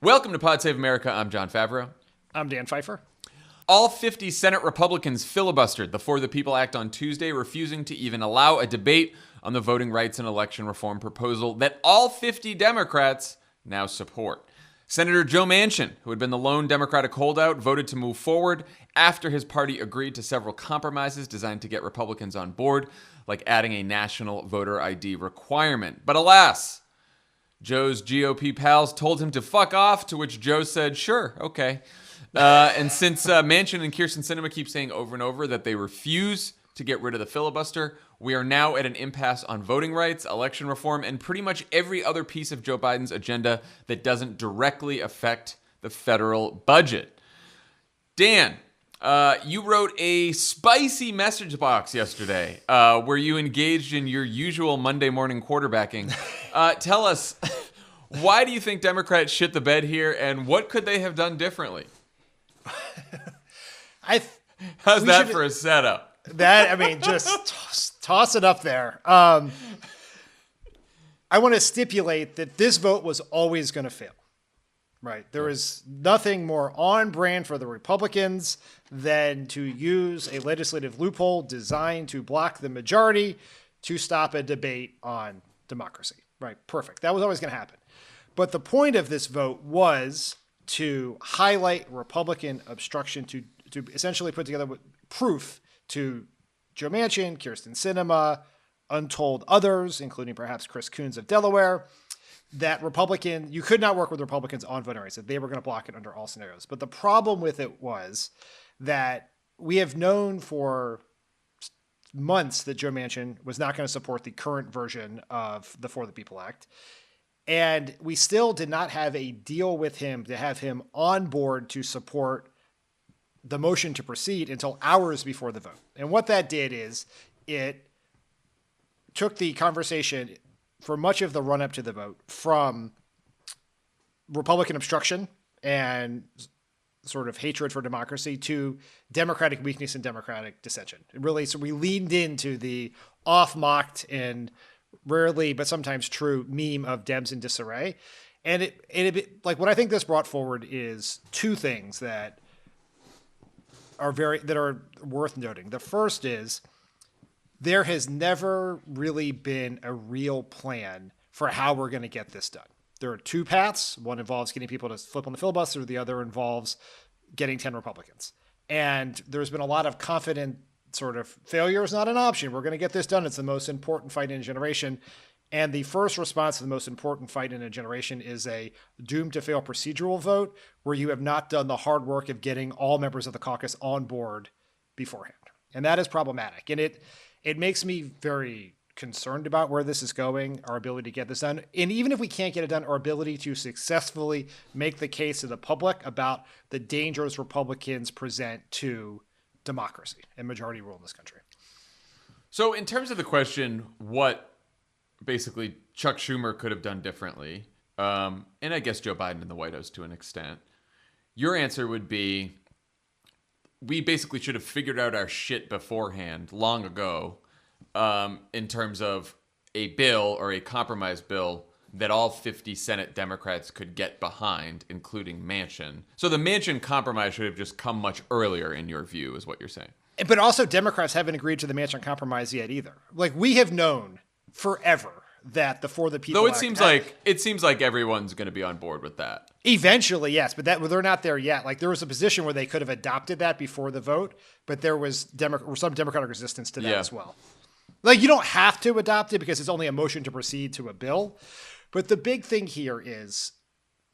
Welcome to Pod Save America. I'm Jon Favreau. I'm Dan Pfeiffer. All 50 Senate Republicans filibustered the For the People Act on Tuesday, refusing to even allow a debate on the voting rights and election reform proposal that all 50 Democrats now support. Senator Joe Manchin, who had been the lone Democratic holdout, voted to move forward after his party agreed to several compromises designed to get Republicans on board, like adding a national voter ID requirement. But alas, Joe's GOP pals told him to fuck off, to which Joe said, sure, okay. And since Manchin and Kyrsten Sinema keep saying over and over that they refuse to get rid of the filibuster, we are now at an impasse on voting rights, election reform, and pretty much every other piece of Joe Biden's agenda that doesn't directly affect the federal budget. Dan, you wrote a spicy message box yesterday where you engaged in your usual Monday morning quarterbacking. Tell us, why do you think Democrats shit the bed here, and what could they have done differently? How's that for a setup? Just toss it up there. I want to stipulate that this vote was always going to fail. Right. There is nothing more on brand for the Republicans than to use a legislative loophole designed to block the majority to stop a debate on democracy. Right. Perfect. That was always going to happen. But the point of this vote was to highlight Republican obstruction, to essentially put together proof to Joe Manchin, Kyrsten Sinema, untold others, including perhaps Chris Coons of Delaware, that you could not work with Republicans on voting rights, that they were going to block it under all scenarios. But the problem with it was that we have known for months that Joe Manchin was not going to support the current version of the For the People Act. And we still did not have a deal with him to have him on board to support the motion to proceed until hours before the vote. And what that did is it took the conversation for much of the run-up to the vote from Republican obstruction and sort of hatred for democracy to Democratic weakness and Democratic dissension. So we leaned into the off-mocked and rarely but sometimes true meme of Dems in disarray. And what I think this brought forward is two things that are worth noting. The first is there has never really been a real plan for how we're going to get this done. There are two paths. One involves getting people to flip on the filibuster. The other involves getting 10 Republicans. And there's been a lot of confident sort of failure is not an option. We're going to get this done. It's the most important fight in a generation. And the first response to the most important fight in a generation is a doomed to fail procedural vote where you have not done the hard work of getting all members of the caucus on board beforehand. And that is problematic. And it makes me very concerned about where this is going, our ability to get this done. And even if we can't get it done, our ability to successfully make the case to the public about the dangers Republicans present to democracy and majority rule in this country. So in terms of the question, what basically Chuck Schumer could have done differently, and I guess Joe Biden in the White House to an extent, your answer would be, we basically should have figured out our shit beforehand long ago, in terms of a bill or a compromise bill that all 50 Senate Democrats could get behind, including Manchin. So the Manchin compromise should have just come much earlier, in your view, is what you're saying. But also Democrats haven't agreed to the Manchin compromise yet either. Like, we have known forever that the For the People Act... Though it seems like everyone's going to be on board with that. Eventually, yes, but they're not there yet. Like, there was a position where they could have adopted that before the vote, but there was some Democratic resistance to that as well. Like, you don't have to adopt it because it's only a motion to proceed to a bill. But the big thing here is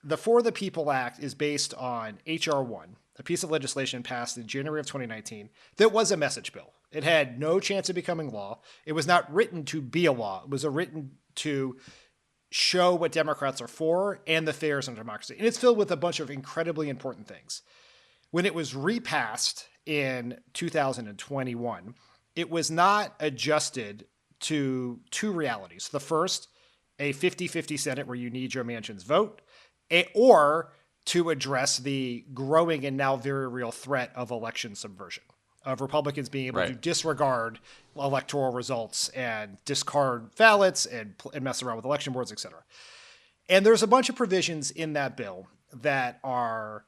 the For the People Act is based on H.R. 1, a piece of legislation passed in January of 2019 that was a message bill. It had no chance of becoming law. It was not written to be a law. It was written to show what Democrats are for and the fairness of democracy. And it's filled with a bunch of incredibly important things. When it was repassed in 2021, it was not adjusted to two realities. The first, a 50-50 Senate where you need Joe Manchin's vote, or to address the growing and now very real threat of election subversion, of Republicans being able to disregard electoral results and discard ballots and mess around with election boards, et cetera. And there's a bunch of provisions in that bill that are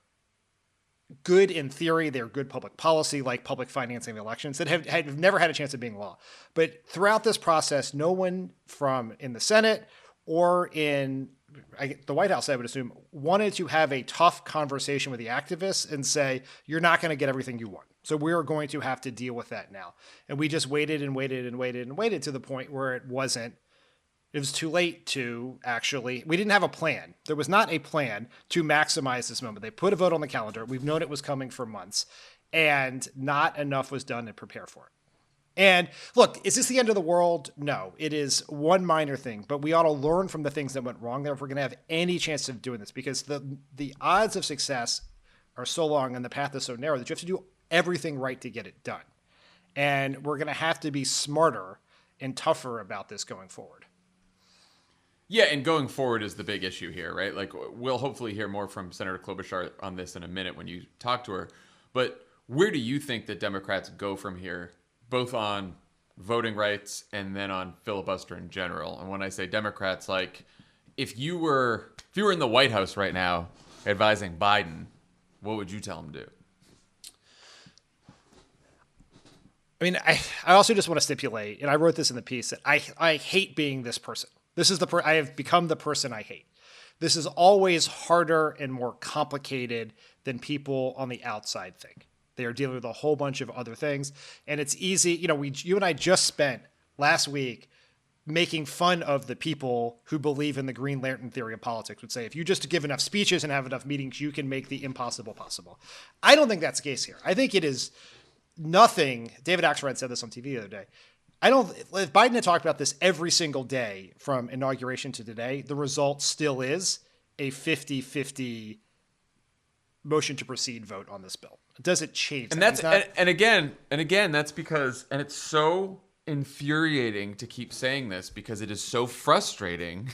good in theory. They're good public policy, like public financing of elections, that have never had a chance of being law. But throughout this process, no one from in the Senate or in the White House, I would assume, wanted to have a tough conversation with the activists and say, you're not going to get everything you want. So we're going to have to deal with that now. And we just waited and waited and waited and waited to the point where it was too late to actually, we didn't have a plan. There was not a plan to maximize this moment. They put a vote on the calendar. We've known it was coming for months, and not enough was done to prepare for it. And look, is this the end of the world? No, it is one minor thing, but we ought to learn from the things that went wrong there if we're going to have any chance of doing this, because the odds of success are so long and the path is so narrow that you have to do everything right to get it done. And we're going to have to be smarter and tougher about this going forward. Yeah, and going forward is the big issue here, right? Like, we'll hopefully hear more from Senator Klobuchar on this in a minute when you talk to her. But where do you think that Democrats go from here, both on voting rights and then on filibuster in general? And when I say Democrats, like, if you were in the White House right now advising Biden, what would you tell him to do? I mean, I also just want to stipulate, and I wrote this in the piece, that I hate being this person. This is I have become the person I hate. This is always harder and more complicated than people on the outside think. They are dealing with a whole bunch of other things, and it's easy. You and I just spent last week making fun of the people who believe in the Green Lantern theory of politics, would say, if you just give enough speeches and have enough meetings, you can make the impossible possible. I don't think that's the case here. I think it is nothing. David Axelrod said this on TV the other day. If Biden had talked about this every single day from inauguration to today, the result still is a 50-50 motion to proceed vote on this bill. It doesn't change. And again, that's because, and it's so infuriating to keep saying this because it is so frustrating,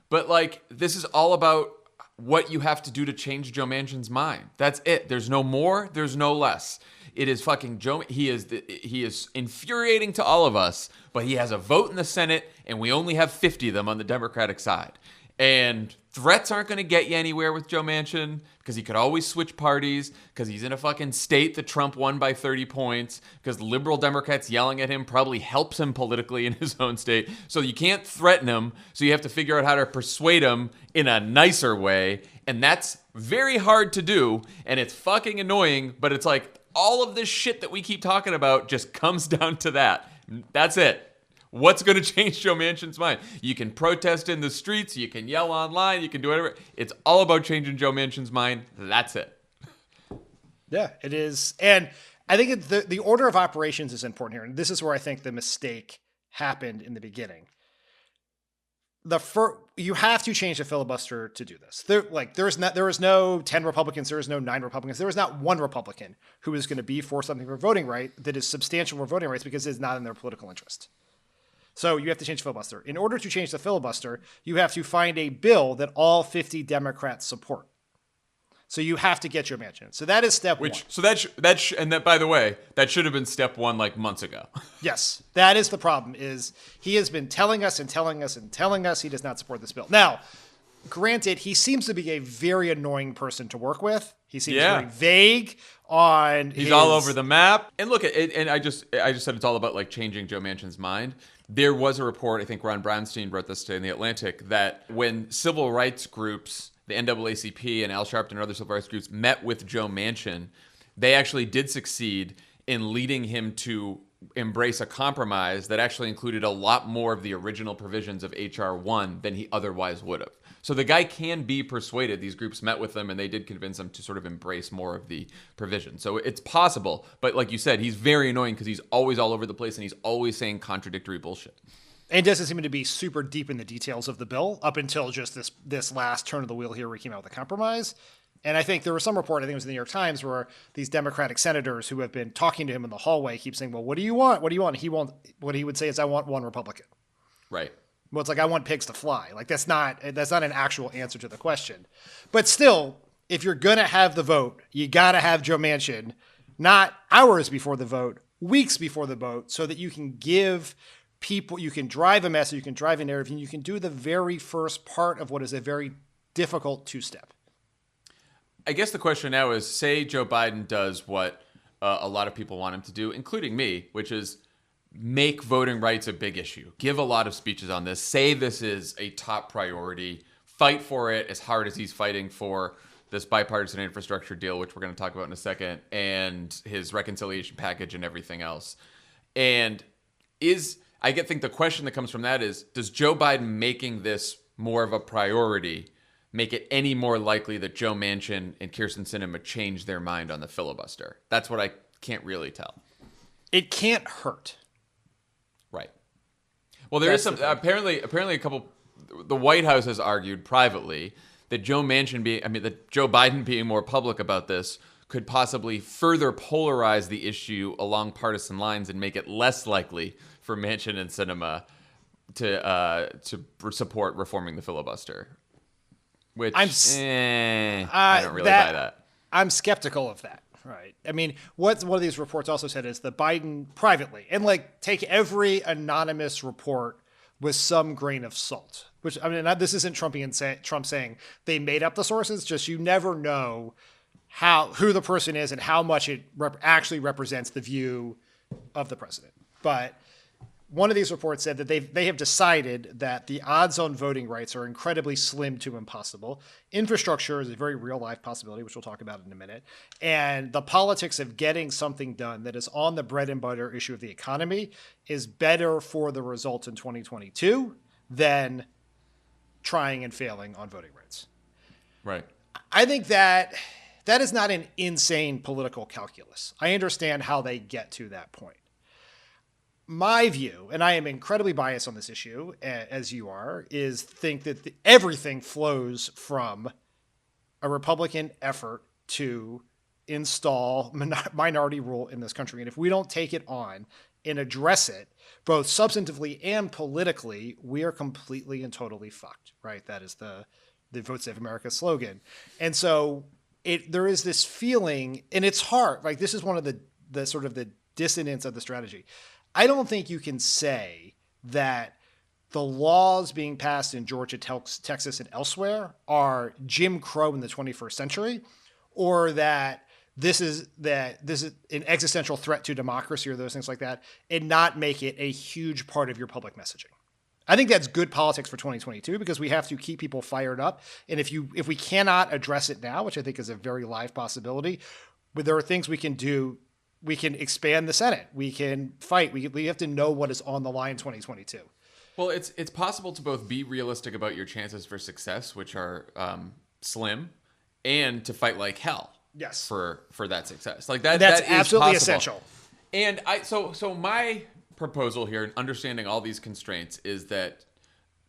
but like, this is all about what you have to do to change Joe Manchin's mind. That's it. There's no more, there's no less. It is fucking Joe. He is infuriating to all of us, but he has a vote in the Senate, and we only have 50 of them on the Democratic side. And threats aren't going to get you anywhere with Joe Manchin, because he could always switch parties, because he's in a fucking state that Trump won by 30 points, because liberal Democrats yelling at him probably helps him politically in his own state. So you can't threaten him, so you have to figure out how to persuade him in a nicer way, and that's very hard to do, and it's fucking annoying, but it's like, all of this shit that we keep talking about just comes down to that. That's it. What's going to change Joe Manchin's mind? You can protest in the streets. You can yell online. You can do whatever. It's all about changing Joe Manchin's mind. That's it. Yeah, it is. And I think the order of operations is important here. And this is where I think the mistake happened in the beginning. You have to change the filibuster to do this. There is no 10 Republicans, there is no 9 Republicans, there is not one Republican who is going to be for something for voting right that is substantial for voting rights because it's not in their political interest. So you have to change filibuster. In order to change the filibuster, you have to find a bill that all 50 Democrats support. So you have to get Joe Manchin. So that is step one. So by the way, that should have been step one like months ago. Yes, that is the problem. Is he has been telling us and telling us and telling us he does not support this bill. Now, granted, he seems to be a very annoying person to work with. He seems very vague on. He's all over the map. And look, and I just said it's all about like changing Joe Manchin's mind. There was a report, I think Ron Brownstein wrote this today in The Atlantic, that when civil rights groups, the NAACP and Al Sharpton and other civil rights groups met with Joe Manchin, they actually did succeed in leading him to embrace a compromise that actually included a lot more of the original provisions of H.R. 1 than he otherwise would have. So the guy can be persuaded. These groups met with him and they did convince him to sort of embrace more of the provision. So it's possible. But like you said, he's very annoying because he's always all over the place and he's always saying contradictory bullshit. And doesn't seem to be super deep in the details of the bill up until just this last turn of the wheel here where he came out with a compromise. And I think there was some report, I think it was in the New York Times, where these Democratic senators who have been talking to him in the hallway keep saying, well, what do you want? What do you want? What he would say is, I want one Republican. Right. Well, it's like, I want pigs to fly. Like, that's not an actual answer to the question. But still, if you're going to have the vote, you got to have Joe Manchin, not hours before the vote, weeks before the vote, so that you can give people, you can drive a message, you can drive a narrative, and you can do the very first part of what is a very difficult two-step. I guess the question now is, say Joe Biden does what a lot of people want him to do, including me, which is make voting rights a big issue. Give a lot of speeches on this. Say this is a top priority. Fight for it as hard as he's fighting for this bipartisan infrastructure deal, which we're going to talk about in a second, and his reconciliation package and everything else. And think the question that comes from that is, does Joe Biden making this more of a priority make it any more likely that Joe Manchin and Kyrsten Sinema change their mind on the filibuster? That's what I can't really tell. It can't hurt. Right. Well, there is some apparently a couple. The White House has argued privately that Joe Biden being more public about this could possibly further polarize the issue along partisan lines and make it less likely for Manchin and Sinema to support reforming the filibuster. Which I don't really buy that. I'm skeptical of that. Right. I mean, what one of these reports also said is that Biden privately, and take every anonymous report with some grain of salt, which, I mean, this isn't Trump saying they made up the sources, just you never know who the person is and how much it actually represents the view of the president. But one of these reports said that they have decided that the odds on voting rights are incredibly slim to impossible. Infrastructure is a very real life possibility, which we'll talk about in a minute. And the politics of getting something done that is on the bread and butter issue of the economy is better for the result in 2022 than trying and failing on voting rights. Right. I think that is not an insane political calculus. I understand how they get to that point. My view, and I am incredibly biased on this issue, as you are, is think that everything flows from a Republican effort to install minority rule in this country. And if we don't take it on and address it, both substantively and politically, we are completely and totally fucked, right? That is the Vote Save America slogan. And so there is this feeling, and it's hard, this is one of the sort of the dissonance of the strategy. I don't think you can say that the laws being passed in Georgia, Texas, and elsewhere are Jim Crow in the 21st century, or that this is an existential threat to democracy or those things like that, and not make it a huge part of your public messaging. I think that's good politics for 2022 because we have to keep people fired up. And if we cannot address it now, which I think is a very live possibility, but there are things we can do. We can expand the Senate. We can fight. We have to know what is on the line in 2022. Well, it's possible to both be realistic about your chances for success, which are slim, and to fight like hell. Yes. For that success. That's that absolutely essential. And so my proposal here, in understanding all these constraints, is that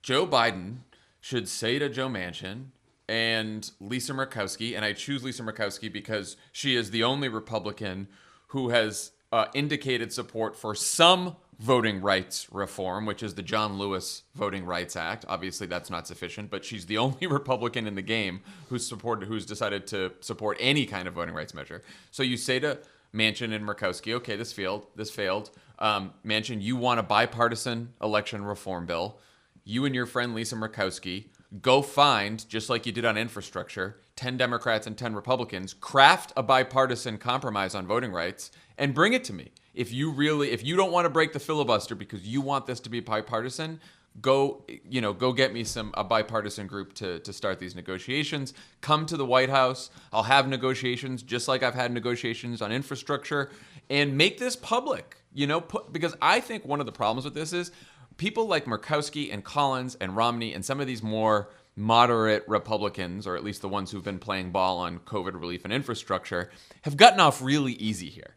Joe Biden should say to Joe Manchin and Lisa Murkowski, and I choose Lisa Murkowski because she is the only Republican who has indicated support for some voting rights reform, which is the John Lewis Voting Rights Act. Obviously, that's not sufficient, but she's the only Republican in the game who's decided to support any kind of voting rights measure. So you say to Manchin and Murkowski, okay, this failed. Manchin, you want a bipartisan election reform bill. You and your friend Lisa Murkowski go find, just like you did on infrastructure, 10 Democrats and 10 Republicans, craft a bipartisan compromise on voting rights and bring it to me. If you don't want to break the filibuster because you want this to be bipartisan, go get me a bipartisan group to start these negotiations. Come to the White House. I'll have negotiations just like I've had negotiations on infrastructure, and make this public, because I think one of the problems with this is people like Murkowski and Collins and Romney and some of these more moderate Republicans, or at least the ones who've been playing ball on COVID relief and infrastructure, have gotten off really easy here.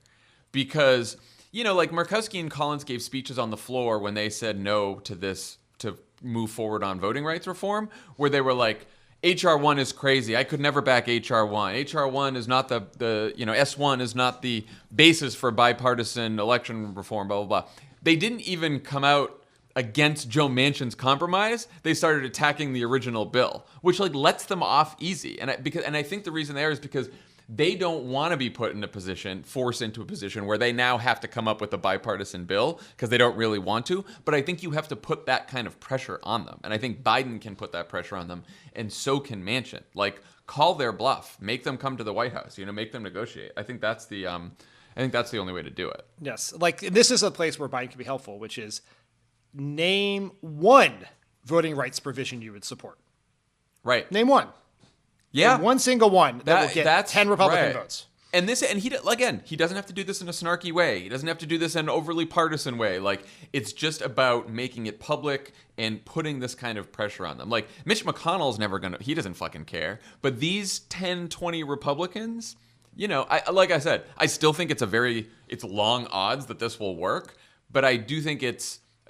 Because, Murkowski and Collins gave speeches on the floor when they said no to this, to move forward on voting rights reform, where they were like, H.R. 1 is crazy. I could never back H.R. 1. H.R. 1 is not S1 is not the basis for bipartisan election reform, blah, blah, blah. They didn't even come out against Joe Manchin's compromise. They started attacking the original bill, which lets them off easy. And I think the reason there is because they don't want to be forced into a position where they now have to come up with a bipartisan bill because they don't really want to. But I think you have to put that kind of pressure on them. And I think Biden can put that pressure on them, and so can Manchin. Like, call their bluff, make them come to the White House, make them negotiate. I think that's the only way to do it. Yes. Like, this is a place where Biden can be helpful, which is name one voting rights provision you would support. Right. Name one. Yeah. And one single one that will get 10 Republican votes. And he doesn't have to do this in a snarky way. He doesn't have to do this in an overly partisan way. Like, it's just about making it public and putting this kind of pressure on them. Like, Mitch McConnell's he doesn't fucking care. But these 10, 20 Republicans, like I said, I still think it's long odds that this will work. But I do think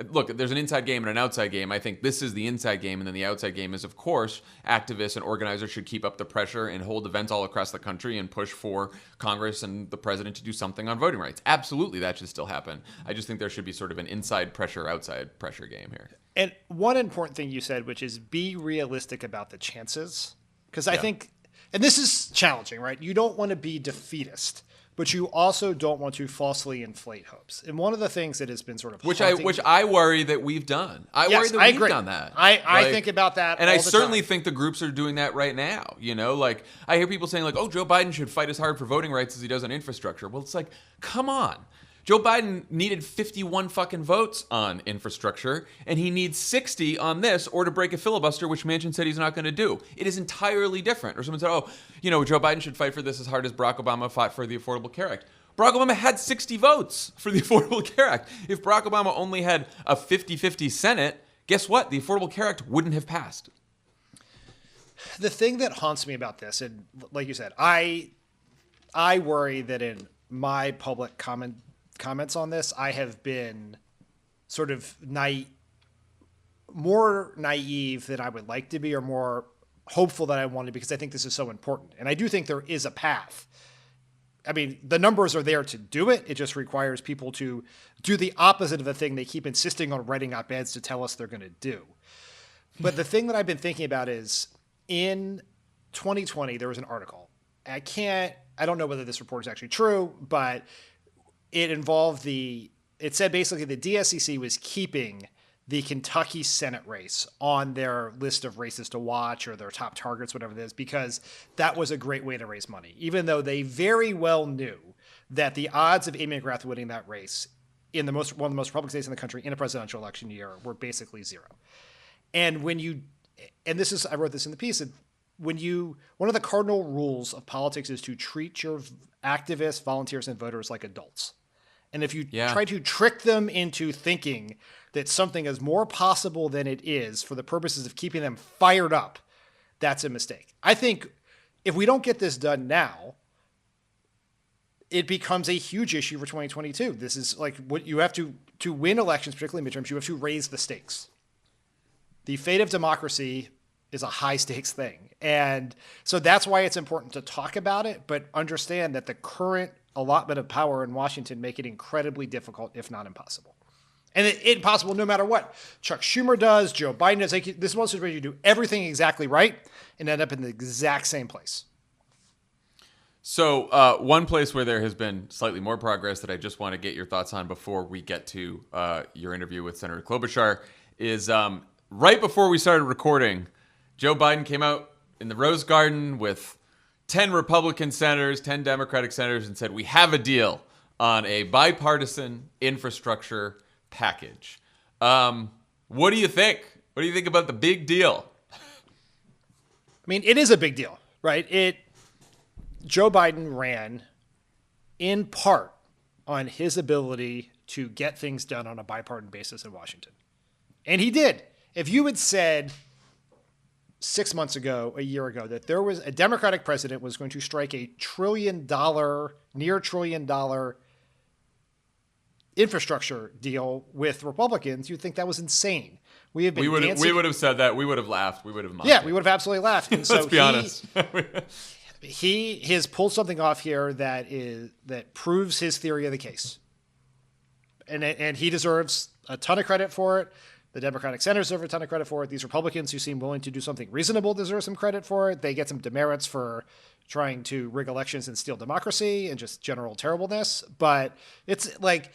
look, there's an inside game and an outside game. I think this is the inside game, and then the outside game is, of course, activists and organizers should keep up the pressure and hold events all across the country and push for Congress and the president to do something on voting rights. Absolutely, that should still happen. I just think there should be sort of an inside pressure, outside pressure game here. And one important thing you said, which is be realistic about the chances. Because I think, and this is challenging, right? You don't want to be defeatist, but you also don't want to falsely inflate hopes. And one of the things that has been sort of which I worry that we've done. I worry that we've done that. I think about that, and all I the certainly time. think the groups are doing that right now. Like, I hear people saying like, "Oh, Joe Biden should fight as hard for voting rights as he does on infrastructure." Well, it's like, come on. Joe Biden needed 51 fucking votes on infrastructure, and he needs 60 on this, or to break a filibuster, which Manchin said he's not going to do. It is entirely different. Or someone said, oh, Joe Biden should fight for this as hard as Barack Obama fought for the Affordable Care Act. Barack Obama had 60 votes for the Affordable Care Act. If Barack Obama only had a 50-50 Senate, guess what? The Affordable Care Act wouldn't have passed. The thing that haunts me about this, and like you said, I worry that in my public comments on this, I have been sort of more naive than I would like to be, or more hopeful than I want to be, because I think this is so important. And I do think there is a path. I mean, the numbers are there to do it. It just requires people to do the opposite of the thing they keep insisting on writing op-eds to tell us they're going to do. But the thing that I've been thinking about is, in 2020, there was an article. I don't know whether this report is actually true, but it involved it said basically the DSCC was keeping the Kentucky Senate race on their list of races to watch, or their top targets, whatever it is, because that was a great way to raise money, even though they very well knew that the odds of Amy McGrath winning that race in one of the most Republican states in the country in a presidential election year were basically zero. And I wrote this in the piece, one of the cardinal rules of politics is to treat your activists, volunteers, and voters like adults. And if you try to trick them into thinking that something is more possible than it is for the purposes of keeping them fired up, that's a mistake. I think if we don't get this done now, it becomes a huge issue for 2022. This is like what you have to win elections, particularly midterms, you have to raise the stakes. The fate of democracy is a high stakes thing. And so that's why it's important to talk about it, but understand that the current allotment of power in Washington make it incredibly difficult, if not impossible. And it's impossible no matter what Chuck Schumer does, Joe Biden does. This is one situation you do everything exactly right and end up in the exact same place. So one place where there has been slightly more progress that I just want to get your thoughts on before we get to your interview with Senator Klobuchar is right before we started recording, Joe Biden came out in the Rose Garden with 10 Republican senators, 10 Democratic senators, and said, we have a deal on a bipartisan infrastructure package. What do you think? What do you think about the big deal? I mean, it is a big deal, right? Joe Biden ran in part on his ability to get things done on a bipartisan basis in Washington. And he did. If you had said 6 months ago, a year ago, that there was a Democratic president was going to strike a near $1 trillion infrastructure deal with Republicans, you'd think that was insane. We would have said that. We would have laughed. We would have mocked. Yeah, we would have absolutely laughed. And so let's be honest. He has pulled something off here that proves his theory of the case, and he deserves a ton of credit for it. The Democratic senators deserve a ton of credit for it. These Republicans who seem willing to do something reasonable deserve some credit for it. They get some demerits for trying to rig elections and steal democracy and just general terribleness. But it's like,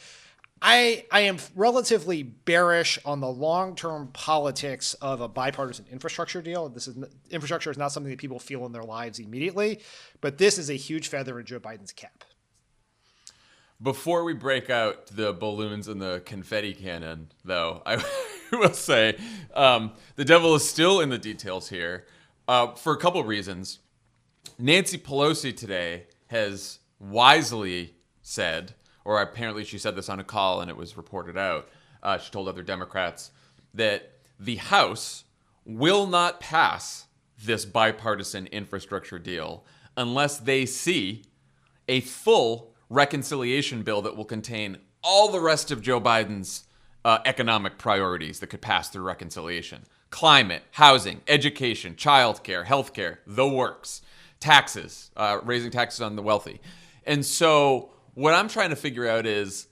I am relatively bearish on the long-term politics of a bipartisan infrastructure deal. Infrastructure is not something that people feel in their lives immediately, but this is a huge feather in Joe Biden's cap. Before we break out the balloons and the confetti cannon, though, I will say the devil is still in the details here for a couple of reasons. Nancy Pelosi today has wisely said, or apparently she said this on a call and it was reported out, she told other Democrats that the House will not pass this bipartisan infrastructure deal unless they see a full reconciliation bill that will contain all the rest of Joe Biden's economic priorities that could pass through reconciliation. Climate, housing, education, childcare, healthcare, the works, taxes, raising taxes on the wealthy. And so what I'm trying to figure out is,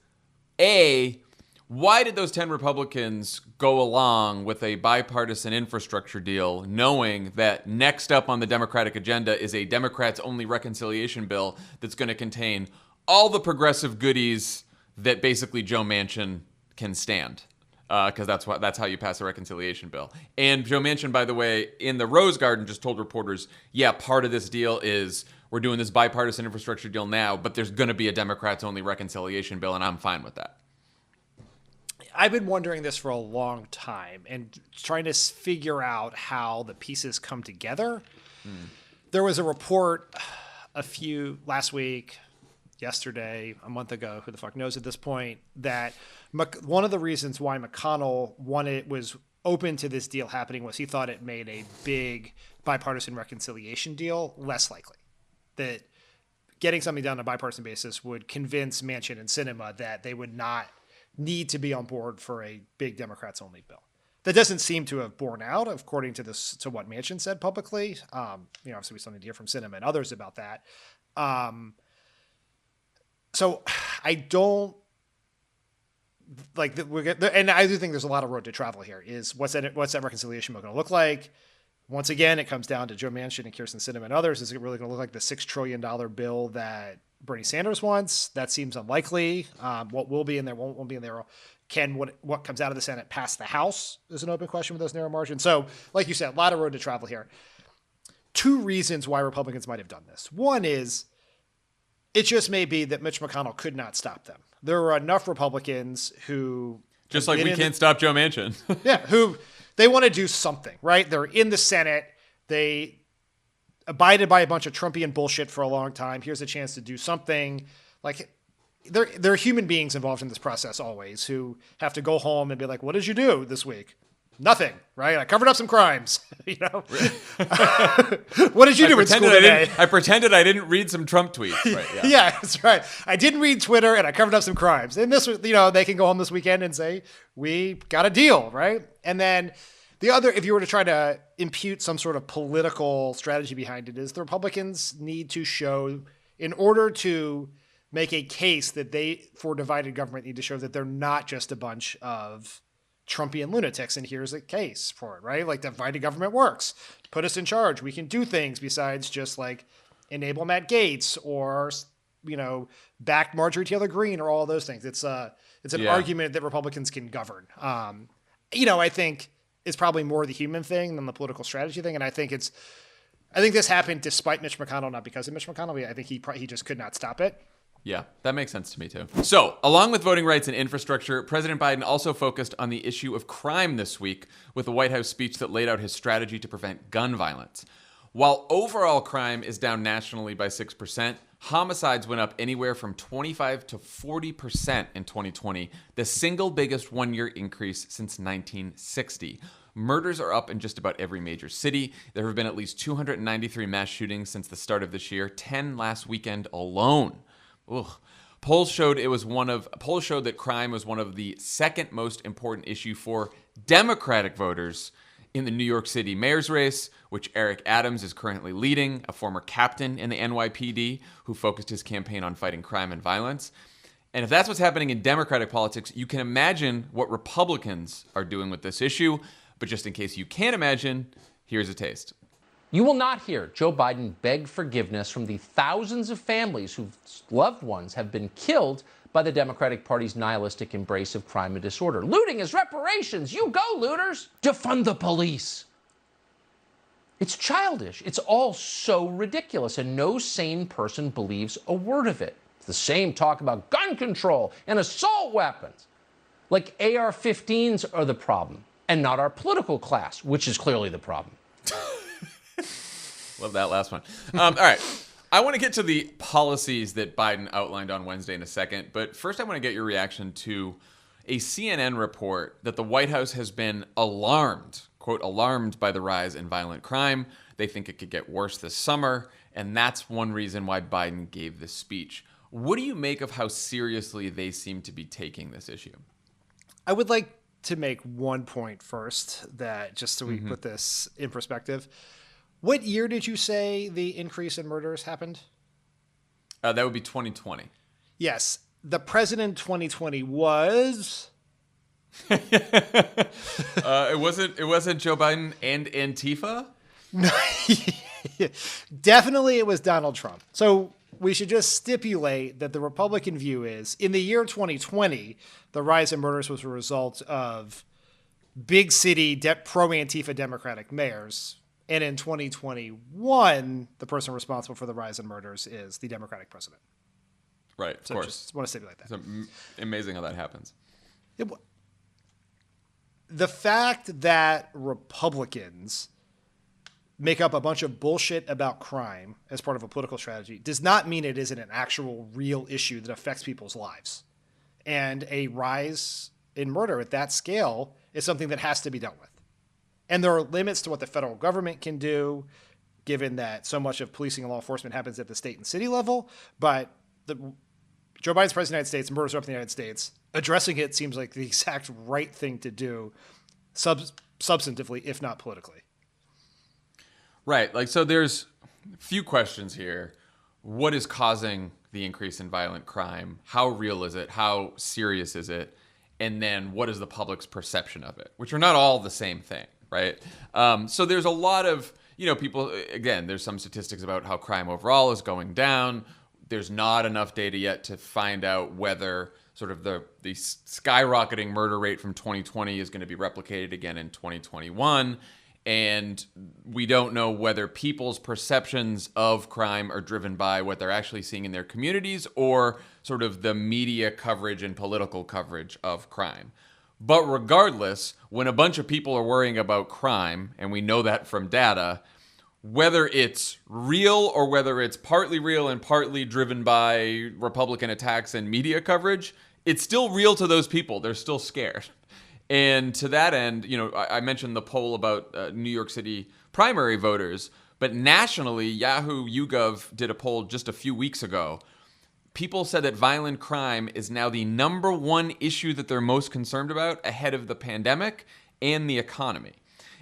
A, why did those 10 Republicans go along with a bipartisan infrastructure deal knowing that next up on the Democratic agenda is a Democrats-only reconciliation bill that's going to contain all the progressive goodies that basically Joe Manchin can stand, because that's how you pass a reconciliation bill. And Joe Manchin, by the way, in the Rose Garden just told reporters, yeah, part of this deal is we're doing this bipartisan infrastructure deal now, but there's going to be a Democrats-only reconciliation bill, and I'm fine with that. I've been wondering this for a long time and trying to figure out how the pieces come together. There was a report last week, yesterday, a month ago, who the fuck knows at this point, that one of the reasons why McConnell was open to this deal happening was he thought it made a big bipartisan reconciliation deal less likely. That getting something done on a bipartisan basis would convince Manchin and Sinema that they would not need to be on board for a big Democrats-only bill. That doesn't seem to have borne out, according to what Manchin said publicly. Obviously, we still need to hear from Sinema and others about that. So I don't like and I do think there's a lot of road to travel here. Is what's that reconciliation bill going to look like? Once again, it comes down to Joe Manchin and Kyrsten Sinema and others. Is it really going to look like the $6 trillion bill that Bernie Sanders wants? That seems unlikely. What will be in there, won't be in there. Can what comes out of the Senate pass the House is an open question with those narrow margins. So, like you said, a lot of road to travel here. Two reasons why Republicans might have done this. One is, it just may be that Mitch McConnell could not stop them. There are enough Republicans who... Just like we can't stop Joe Manchin. Yeah, who they want to do something, right? They're in the Senate. They abided by a bunch of Trumpian bullshit for a long time. Here's a chance to do something. Like, there are human beings involved in this process always who have to go home and be like, what did you do this week? Nothing, right? I covered up some crimes, you know? What did you do at school today? I pretended I didn't read some Trump tweets. Right, yeah. Yeah, that's right. I didn't read Twitter and I covered up some crimes. And this, they can go home this weekend and say, we got a deal, right? And then the other, if you were to try to impute some sort of political strategy behind it, is the Republicans need to show, in order to make a case that for divided government, need to show that they're not just a bunch of Trumpian lunatics, and here's a case for it, right? Like, divided government works. Put us in charge. We can do things besides just like enable Matt Gaetz or, back Marjorie Taylor Greene or all those things. It's an argument that Republicans can govern. I think it's probably more the human thing than the political strategy thing. And I think this happened despite Mitch McConnell, not because of Mitch McConnell. I think he just could not stop it. Yeah, that makes sense to me too. So, along with voting rights and infrastructure, President Biden also focused on the issue of crime this week with a White House speech that laid out his strategy to prevent gun violence. While overall crime is down nationally by 6%, homicides went up anywhere from 25 to 40% in 2020, the single biggest one-year increase since 1960. Murders are up in just about every major city. There have been at least 293 mass shootings since the start of this year, 10 last weekend alone. Ugh. Polls showed that crime was one of the second most important issue for Democratic voters in the New York City mayor's race, which Eric Adams is currently leading, a former captain in the NYPD who focused his campaign on fighting crime and violence. And if that's what's happening in Democratic politics, you can imagine what Republicans are doing with this issue. But just in case you can't imagine, here's a taste. You will not hear Joe Biden beg forgiveness from the thousands of families whose loved ones have been killed by the Democratic Party's nihilistic embrace of crime and disorder. Looting is reparations. You go, looters. Defund the police. It's childish. It's all so ridiculous, and no sane person believes a word of it. It's the same talk about gun control and assault weapons. Like AR-15s are the problem, and not our political class, which is clearly the problem. Love that last one. All right. I want to get to the policies that Biden outlined on Wednesday in a second, but first I want to get your reaction to a CNN report that the White House has been alarmed, quote, alarmed by the rise in violent crime. They think it could get worse this summer, and that's one reason why Biden gave this speech. What do you make of how seriously they seem to be taking this issue? I would like to make one point first, that just so we put this in perspective. What year did you say the increase in murders happened? That would be 2020. Yes. The president 2020 was... It wasn't Joe Biden and Antifa? Definitely it was Donald Trump. So we should just stipulate that the Republican view is, in the year 2020, the rise in murders was a result of big city pro-Antifa Democratic mayors. And in 2021, the person responsible for the rise in murders is the Democratic president. Right, of course. Just want to stipulate that. It's amazing how that happens. The fact that Republicans make up a bunch of bullshit about crime as part of a political strategy does not mean it isn't an actual real issue that affects people's lives. And a rise in murder at that scale is something that has to be dealt with. And there are limits to what the federal government can do, given that so much of policing and law enforcement happens at the state and city level. But Joe Biden's president of the United States, murders up in the United States, addressing it seems like the exact right thing to do substantively, if not politically. Right. Like, so there's a few questions here. What is causing the increase in violent crime? How real is it? How serious is it? And then what is the public's perception of it? Which are not all the same thing, right? So there's a lot of, people, again, there's some statistics about how crime overall is going down. There's not enough data yet to find out whether sort of the skyrocketing murder rate from 2020 is going to be replicated again in 2021. And we don't know whether people's perceptions of crime are driven by what they're actually seeing in their communities or sort of the media coverage and political coverage of crime. But regardless, when a bunch of people are worrying about crime, and we know that from data, whether it's real or whether it's partly real and partly driven by Republican attacks and media coverage, it's still real to those people. They're still scared. And to that end, I mentioned the poll about New York City primary voters, but nationally, Yahoo YouGov did a poll just a few weeks ago. People said that violent crime is now the number one issue that they're most concerned about, ahead of the pandemic and the economy.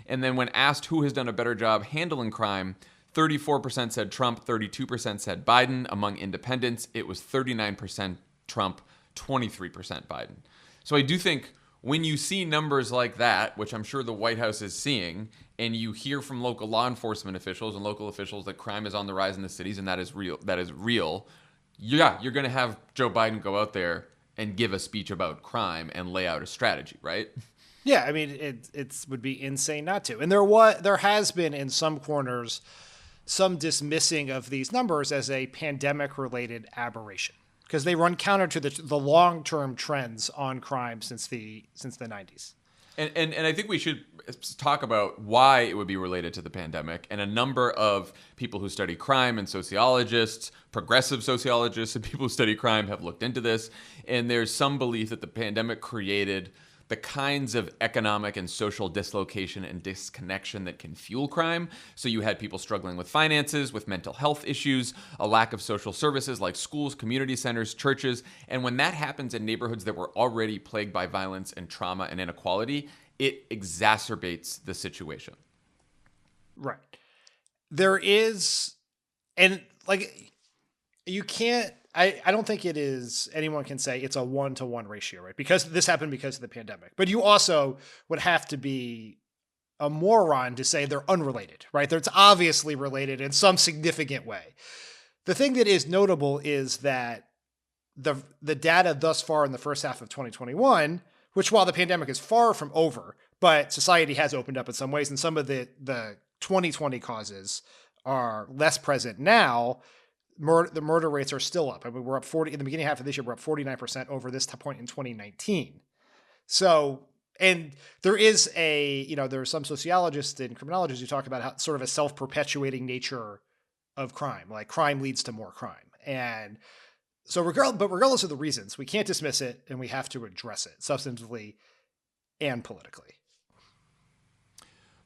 And then when asked who has done a better job handling crime, 34% said Trump, 32% said Biden. Among independents, it was 39% Trump, 23% Biden. So I do think when you see numbers like that, which I'm sure the White House is seeing, and you hear from local law enforcement officials and local officials that crime is on the rise in the cities, and that is real, yeah, you're going to have Joe Biden go out there and give a speech about crime and lay out a strategy, right? Yeah, I mean, it would be insane not to. And there has been in some corners some dismissing of these numbers as a pandemic-related aberration, because they run counter to the long-term trends on crime since the 90s. And I think we should talk about why it would be related to the pandemic. And a number of people who study crime and sociologists, progressive sociologists and people who study crime have looked into this. And there's some belief that the pandemic created the kinds of economic and social dislocation and disconnection that can fuel crime. So you had people struggling with finances, with mental health issues, a lack of social services like schools, community centers, churches. And when that happens in neighborhoods that were already plagued by violence and trauma and inequality, it exacerbates the situation. Right. There is, and like, you can't, I don't think it is, anyone can say it's a 1-to-1 ratio, right? Because this happened because of the pandemic. But you also would have to be a moron to say they're unrelated, right? It's obviously related in some significant way. The thing that is notable is that the data thus far in the first half of 2021, which while the pandemic is far from over, but society has opened up in some ways, and some of the 2020 causes are less present now. The murder rates are still up. I mean, we're up 40 in the beginning half of this year. We're up 49% over this point in 2019. So, and there is there are some sociologists and criminologists who talk about how sort of a self-perpetuating nature of crime, like crime leads to more crime. And so regardless of the reasons, we can't dismiss it and we have to address it substantively and politically.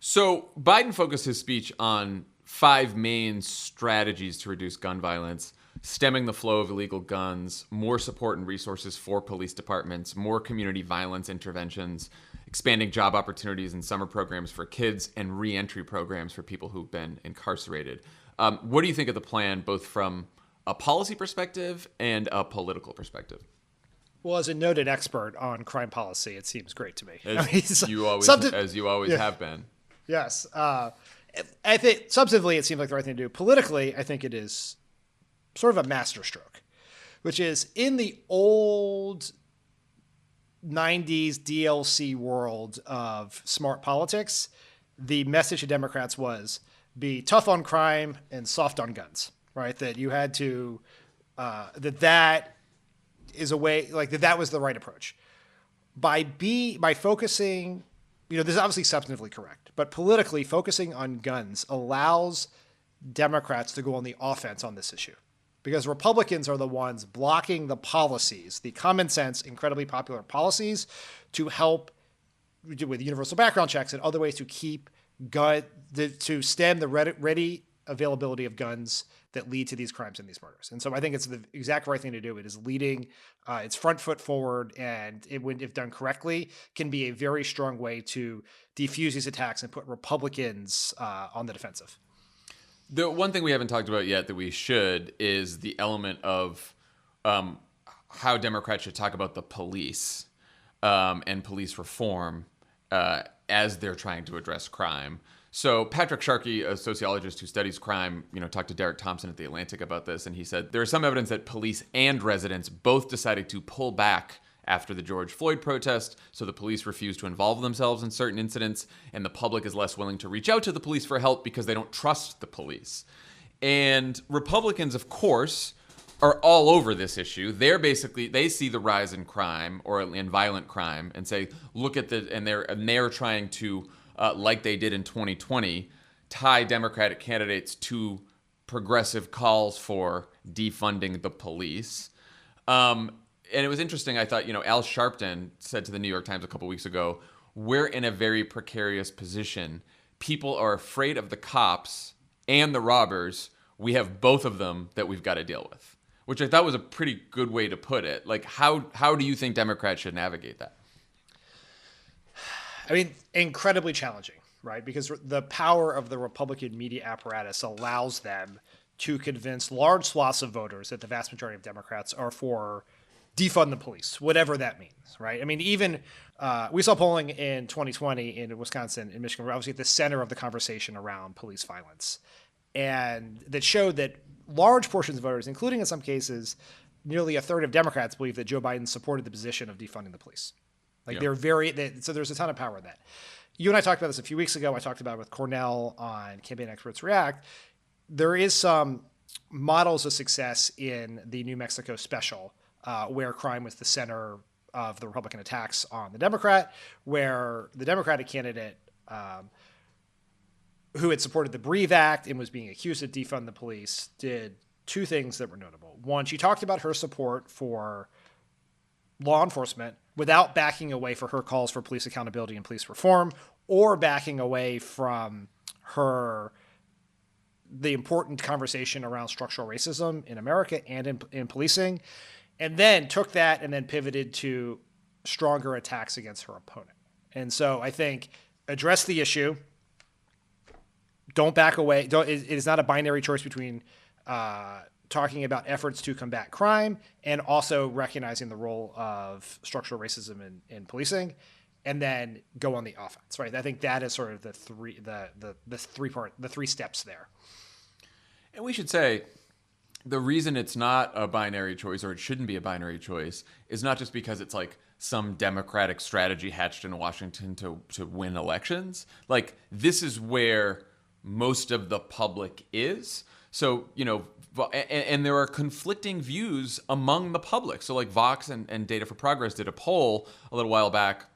So Biden focused his speech on 5 main strategies to reduce gun violence: stemming the flow of illegal guns, more support and resources for police departments, more community violence interventions, expanding job opportunities and summer programs for kids, and reentry programs for people who've been incarcerated. What do you think of the plan, both from a policy perspective and a political perspective? Well, as a noted expert on crime policy, it seems great to me. As you always have been. Yes. I think substantively it seems like the right thing to do. Politically, I think it is sort of a masterstroke, which is in the old 90s DLC world of smart politics, the message to Democrats was be tough on crime and soft on guns, right? That you had to, that is a way, like that was the right approach. By focusing, this is obviously substantively correct, but politically focusing on guns allows Democrats to go on the offense on this issue, because Republicans are the ones blocking the policies, the common sense, incredibly popular policies to help with universal background checks and other ways to keep to stem the ready availability of guns that lead to these crimes and these murders. And so I think it's the exact right thing to do. It is leading, it's front foot forward, and it, when if done correctly, can be a very strong way to defuse these attacks and put Republicans on the defensive. The one thing we haven't talked about yet that we should is the element of how Democrats should talk about the police and police reform as they're trying to address crime. So Patrick Sharkey, a sociologist who studies crime, talked to Derek Thompson at The Atlantic about this, and he said there is some evidence that police and residents both decided to pull back after the George Floyd protest, so the police refuse to involve themselves in certain incidents, and the public is less willing to reach out to the police for help because they don't trust the police. And Republicans, of course, are all over this issue. They see the rise in crime or in violent crime and say, look at and they're trying to, like they did in 2020, tie Democratic candidates to progressive calls for defunding the police. And it was interesting. I thought, Al Sharpton said to the New York Times a couple weeks ago, we're in a very precarious position. People are afraid of the cops and the robbers. We have both of them that we've got to deal with, which I thought was a pretty good way to put it. Like, how do you think Democrats should navigate that? I mean, incredibly challenging, right? Because the power of the Republican media apparatus allows them to convince large swaths of voters that the vast majority of Democrats are for defund the police, whatever that means, right? I mean, even we saw polling in 2020 in Wisconsin and Michigan, we're obviously at the center of the conversation around police violence. And that showed that large portions of voters, including in some cases, nearly a third of Democrats believe that Joe Biden supported the position of defunding the police. Like so there's a ton of power in that. You and I talked about this a few weeks ago. I talked about it with Cornell on Campaign Experts React. There is some models of success in the New Mexico special where crime was the center of the Republican attacks on the Democrat, where the Democratic candidate who had supported the Breathe Act and was being accused of defund the police did two things that were notable. One, she talked about her support for law enforcement without backing away for her calls for police accountability and police reform, or backing away from the important conversation around structural racism in America and in policing, and then took that and then pivoted to stronger attacks against her opponent. And so I think address the issue. Don't back away. It is not a binary choice between talking about efforts to combat crime and also recognizing the role of structural racism in policing. and then go on the offense, right? I think that is sort of the three steps there. And we should say the reason it's not a binary choice, or it shouldn't be a binary choice, is not just because it's like some democratic strategy hatched in Washington to win elections. Like, this is where most of the public is. So, and there are conflicting views among the public. So like Vox and Data for Progress did a poll a little while back,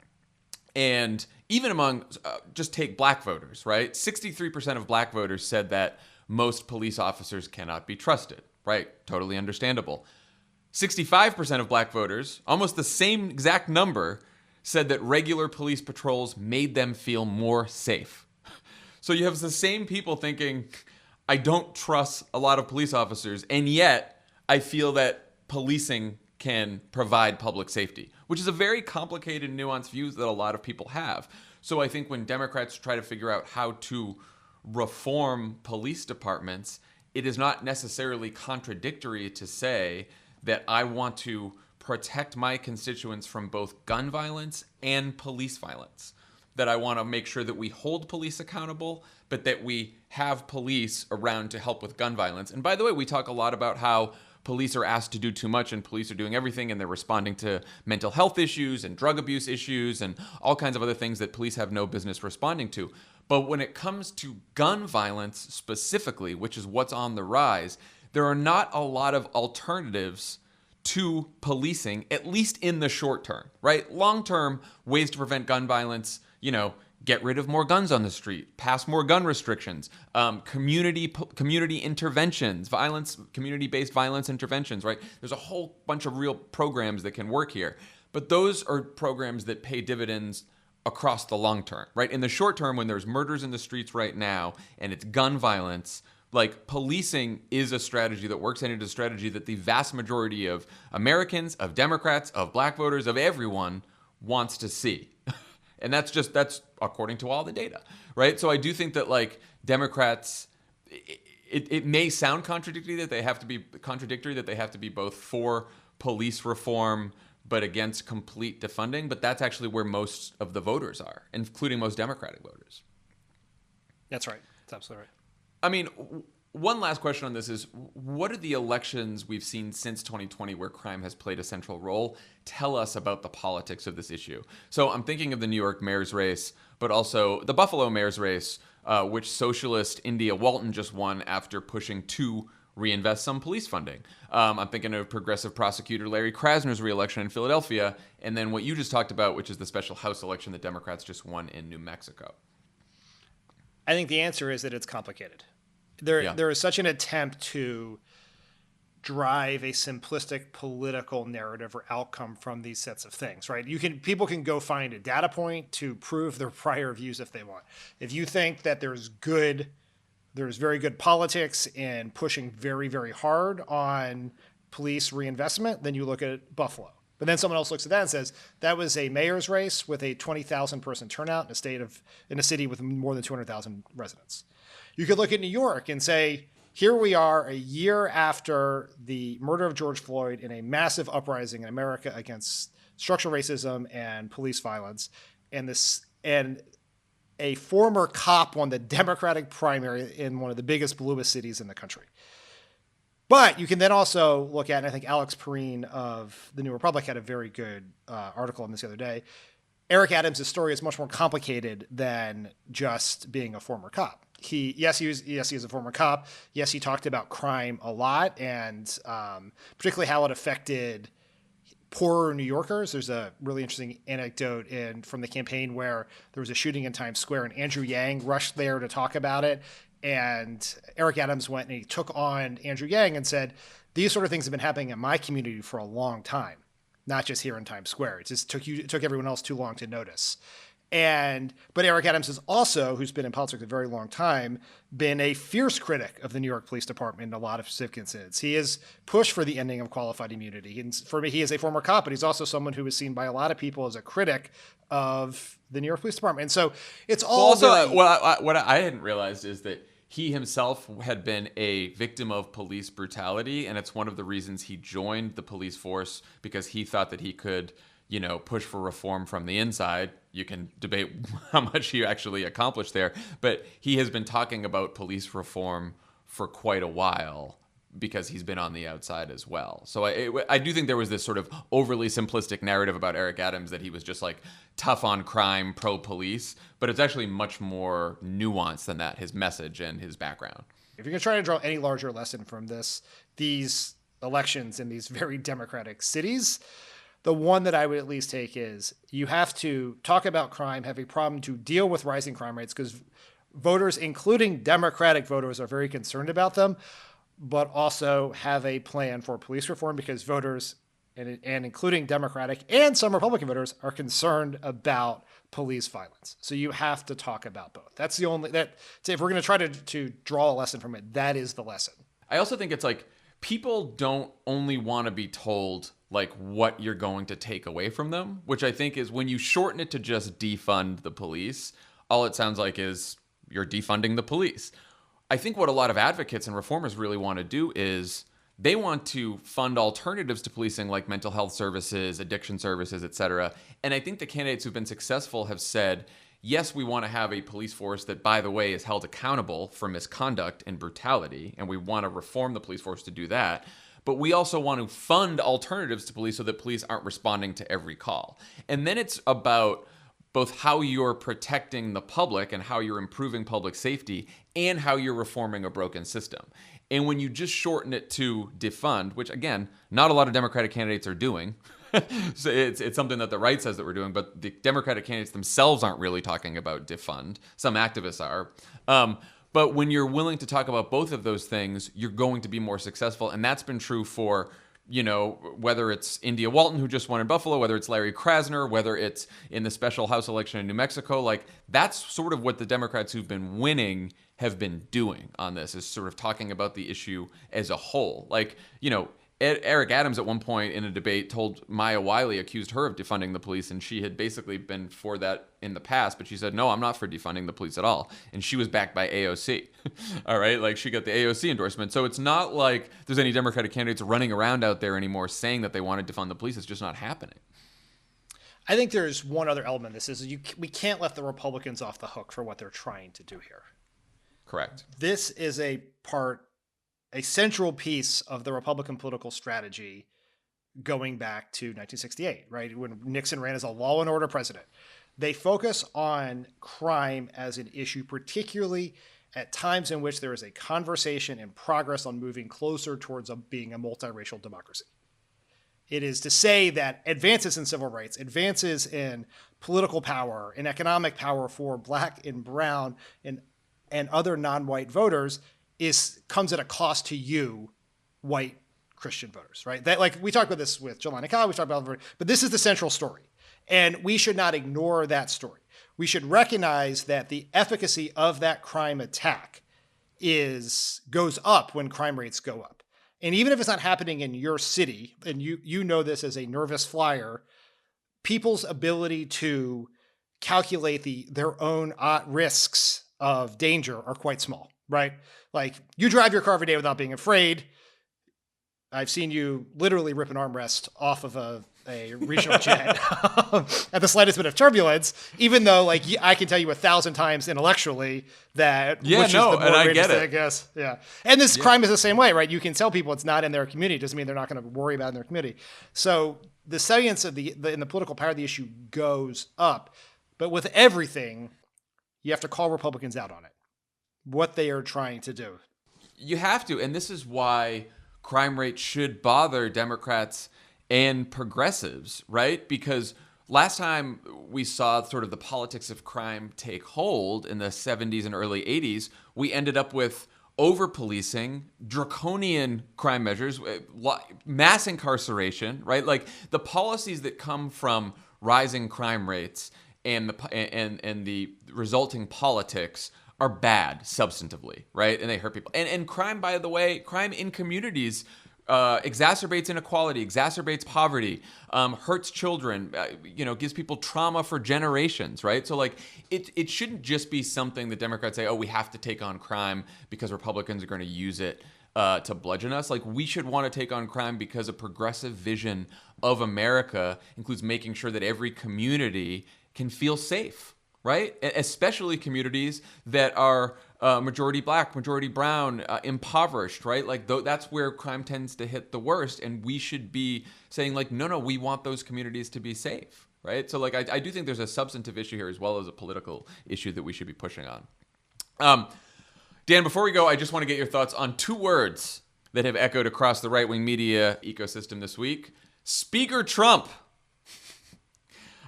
and even among, just take black voters, right? 63% of black voters said that most police officers cannot be trusted, right? Totally understandable. 65% of black voters, almost the same exact number, said that regular police patrols made them feel more safe. So you have the same people thinking, I don't trust a lot of police officers, and yet I feel that policing can provide public safety, which is a very complicated, nuanced view that a lot of people have. So I think when Democrats try to figure out how to reform police departments, it is not necessarily contradictory to say that I want to protect my constituents from both gun violence and police violence. That I want to make sure that we hold police accountable, but that we have police around to help with gun violence. And by the way, we talk a lot about how police are asked to do too much and police are doing everything and they're responding to mental health issues and drug abuse issues and all kinds of other things that police have no business responding to. But when it comes to gun violence specifically, which is what's on the rise, there are not a lot of alternatives to policing, at least in the short term, right? Long term, ways to prevent gun violence, get rid of more guns on the street, pass more gun restrictions, community interventions, community-based violence interventions, right? There's a whole bunch of real programs that can work here. But those are programs that pay dividends across the long term, right? In the short term, when there's murders in the streets right now and it's gun violence, like, policing is a strategy that works, and it is a strategy that the vast majority of Americans, of Democrats, of black voters, of everyone wants to see. And that's according to all the data, right? So I do think that, like, Democrats, it may sound contradictory that they have to be both for police reform but against complete defunding, but that's actually where most of the voters are, including most Democratic voters. That's right. That's absolutely right. I mean, one last question on this is, what are the elections we've seen since 2020 where crime has played a central role tell us about the politics of this issue? So I'm thinking of the New York mayor's race, but also the Buffalo mayor's race, which socialist India Walton just won after pushing to reinvest some police funding. I'm thinking of progressive prosecutor Larry Krasner's reelection in Philadelphia, and then what you just talked about, which is the special House election that Democrats just won in New Mexico. I think the answer is that it's complicated. There is such an attempt to drive a simplistic political narrative or outcome from these sets of things, right? People can go find a data point to prove their prior views if they want. If you think that there's very good politics in pushing very, very hard on police reinvestment, then you look at Buffalo. But then someone else looks at that and says that was a mayor's race with a 20,000 person turnout in a city with more than 200,000 residents. You could look at New York and say, here we are a year after the murder of George Floyd in a massive uprising in America against structural racism and police violence, and a former cop won the Democratic primary in one of the biggest, bluest cities in the country. But you can then also look at, and I think Alex Perrine of The New Republic had a very good article on this the other day, Eric Adams' story is much more complicated than just being a former cop. He is a former cop. Yes, he talked about crime a lot, and particularly how it affected poorer New Yorkers. There's a really interesting anecdote from the campaign where there was a shooting in Times Square, and Andrew Yang rushed there to talk about it. And Eric Adams went and he took on Andrew Yang and said, these sort of things have been happening in my community for a long time, not just here in Times Square. It just took everyone else too long to notice. But Eric Adams is also, who's been in politics a very long time, been a fierce critic of the New York Police Department in a lot of specific incidents. He has pushed for the ending of qualified immunity. And for me, he is a former cop, but he's also someone who is seen by a lot of people as a critic of the New York Police Department. And so it's all what I hadn't realized is that he himself had been a victim of police brutality, and it's one of the reasons he joined the police force, because he thought that he could, push for reform from the inside. You can debate how much he actually accomplished there, but he has been talking about police reform for quite a while because he's been on the outside as well. So I do think there was this sort of overly simplistic narrative about Eric Adams that he was just like tough on crime, pro-police, but it's actually much more nuanced than that, his message and his background. If you're going to try to draw any larger lesson from these elections in these very democratic cities, the one that I would at least take is you have to talk about crime, have a problem to deal with rising crime rates, because voters, including Democratic voters, are very concerned about them, but also have a plan for police reform because voters, and including Democratic and some Republican voters, are concerned about police violence. So you have to talk about both. That's the only, if we're going to try to draw a lesson from it, that is the lesson. I also think it's like people don't only want to be told like what you're going to take away from them, which I think is when you shorten it to just defund the police, all it sounds like is you're defunding the police. I think what a lot of advocates and reformers really want to do is they want to fund alternatives to policing like mental health services, addiction services, et cetera. And I think the candidates who've been successful have said, yes, we want to have a police force that, by the way, is held accountable for misconduct and brutality, and we want to reform the police force to do that. But we also want to fund alternatives to police so that police aren't responding to every call. And then it's about both how you're protecting the public and how you're improving public safety and how you're reforming a broken system. And when you just shorten it to defund, which again, not a lot of Democratic candidates are doing, so it's something that the right says that we're doing, but the Democratic candidates themselves aren't really talking about defund. Some activists are. But when you're willing to talk about both of those things, you're going to be more successful. And that's been true for, whether it's India Walton, who just won in Buffalo, whether it's Larry Krasner, whether it's in the special House election in New Mexico. Like, that's sort of what the Democrats who've been winning have been doing on this, is sort of talking about the issue as a whole. Like, Eric Adams at one point in a debate told Maya Wiley, accused her of defunding the police, and she had basically been for that in the past, but she said, no, I'm not for defunding the police at all. And she was backed by AOC. All right, like she got the AOC endorsement. So it's not like there's any Democratic candidates running around out there anymore saying that they want to defund the police. It's just not happening. I think there's one other element. This is we can't let the Republicans off the hook for what they're trying to do here. Correct. This is a central piece of the Republican political strategy going back to 1968, right? When Nixon ran as a law and order president. They focus on crime as an issue, particularly at times in which there is a conversation and progress on moving closer towards being a multiracial democracy. It is to say that advances in civil rights, advances in political power, in economic power for Black and brown and other non-white voters comes at a cost to you, white Christian voters, right? That, like, we talked about this with Jelani Kyle, we talked about, but this is the central story. And we should not ignore that story. We should recognize that the efficacy of that crime attack goes up when crime rates go up. And even if it's not happening in your city, and you know this as a nervous flyer, people's ability to calculate their own risks of danger are quite small, right? Like, you drive your car every day without being afraid. I've seen you literally rip an armrest off of a regional jet at the slightest bit of turbulence, even though, like, I can tell you 1,000 times intellectually that which is the more I get it. I guess. Yeah. And this crime is the same way, right? You can tell people it's not in their community. It doesn't mean they're not going to worry about it in their community. So the salience of in the political power of the issue goes up. But with everything, you have to call Republicans out on it, what they are trying to do. You have to. And this is why crime rate should bother Democrats and progressives, right? Because last time we saw sort of the politics of crime take hold in the 70s and early 80s, we ended up with over-policing, draconian crime measures, mass incarceration, right? Like, the policies that come from rising crime rates and the resulting politics are bad substantively, right? And they hurt people. And crime, by the way, crime in communities exacerbates inequality, exacerbates poverty, hurts children, gives people trauma for generations, right? So, like, it shouldn't just be something that Democrats say, oh, we have to take on crime because Republicans are going to use it to bludgeon us. Like, we should want to take on crime because a progressive vision of America includes making sure that every community can feel safe, right? Especially communities that are majority black, majority brown, impoverished, right? Like, that's where crime tends to hit the worst. And we should be saying, like, no, we want those communities to be safe, right? So, like, I do think there's a substantive issue here as well as a political issue that we should be pushing on. Dan, before we go, I just want to get your thoughts on two words that have echoed across the right-wing media ecosystem this week. Speaker Trump.